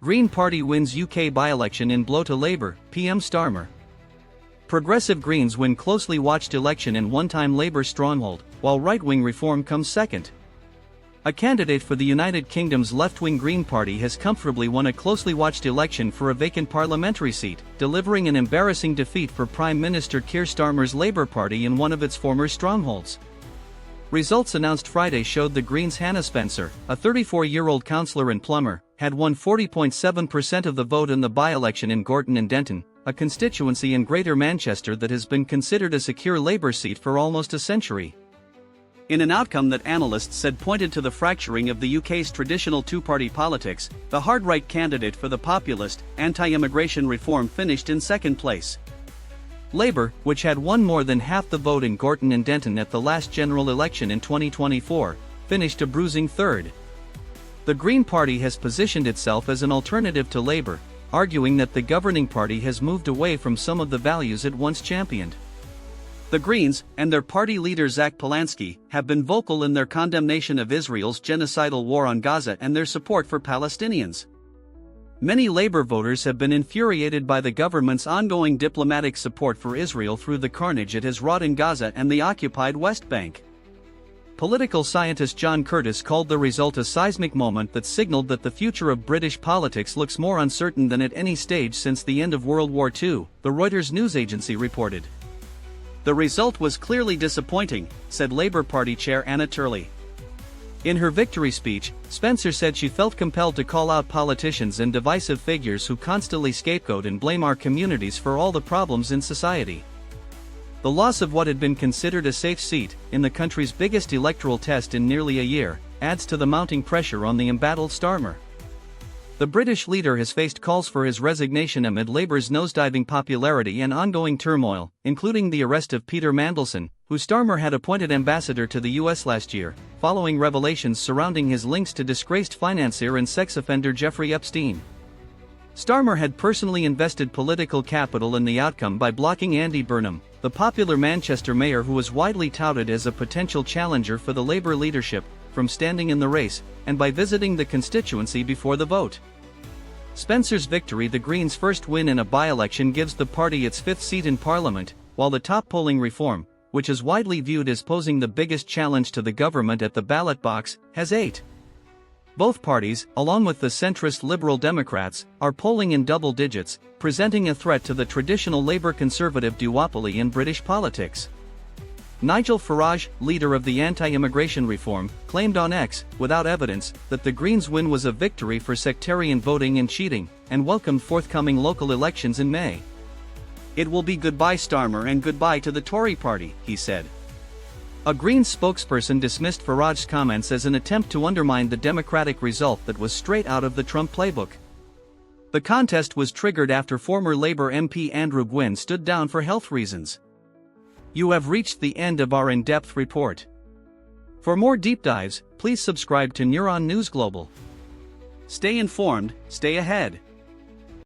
Green Party wins UK by-election in blow to Labour, PM Starmer. Progressive Greens win closely watched election in one-time Labour stronghold, while right-wing reform comes second. A candidate for the United Kingdom's left-wing Green Party has comfortably won a closely watched election for a vacant parliamentary seat, delivering an embarrassing defeat for Prime Minister Keir Starmer's Labour Party in one of its former strongholds. Results announced Friday showed the Greens' Hannah Spencer, a 34-year-old councillor and plumber, had won 40.7% of the vote in the by-election in Gorton and Denton, a constituency in Greater Manchester that has been considered a secure Labour seat for almost a century. In an outcome that analysts said pointed to the fracturing of the UK's traditional two-party politics, the hard-right candidate for the populist, anti-immigration reform finished in second place. Labour, which had won more than half the vote in Gorton and Denton at the last general election in 2024, finished a bruising third. The Green Party has positioned itself as an alternative to Labour, arguing that the governing party has moved away from some of the values it once championed. The Greens, and their party leader Zack Polanski, have been vocal in their condemnation of Israel's genocidal war on Gaza and their support for Palestinians. Many Labour voters have been infuriated by the government's ongoing diplomatic support for Israel through the carnage it has wrought in Gaza and the occupied West Bank. Political scientist John Curtice called the result a seismic moment that signaled that the future of British politics looks more uncertain than at any stage since the end of World War II, the Reuters news agency reported. The result was clearly disappointing, said Labour Party chair Anna Turley. In her victory speech, Spencer said she felt compelled to call out politicians and divisive figures who constantly scapegoat and blame our communities for all the problems in society. The loss of what had been considered a safe seat, in the country's biggest electoral test in nearly a year, adds to the mounting pressure on the embattled Starmer. The British leader has faced calls for his resignation amid Labour's nosediving popularity and ongoing turmoil, including the arrest of Peter Mandelson, who Starmer had appointed ambassador to the US last year, following revelations surrounding his links to disgraced financier and sex offender Jeffrey Epstein. Starmer had personally invested political capital in the outcome by blocking Andy Burnham, the popular Manchester mayor who was widely touted as a potential challenger for the Labour leadership, from standing in the race, and by visiting the constituency before the vote. Spencer's victory, the Greens' first win in a by-election, gives the party its fifth seat in Parliament, while the top polling reform, which is widely viewed as posing the biggest challenge to the government at the ballot box, has 8. Both parties, along with the centrist Liberal Democrats, are polling in double digits, presenting a threat to the traditional Labour-Conservative duopoly in British politics. Nigel Farage, leader of the anti-immigration reform, claimed on X, without evidence, that the Greens' win was a victory for sectarian voting and cheating, and welcomed forthcoming local elections in May. "It will be goodbye Starmer and goodbye to the Tory party," he said. A Greens spokesperson dismissed Farage's comments as an attempt to undermine the Democratic result that was straight out of the Trump playbook. The contest was triggered after former Labour MP Andrew Gwynn stood down for health reasons. You have reached the end of our in-depth report. For more deep dives, please subscribe to Neuron News Global. Stay informed, stay ahead.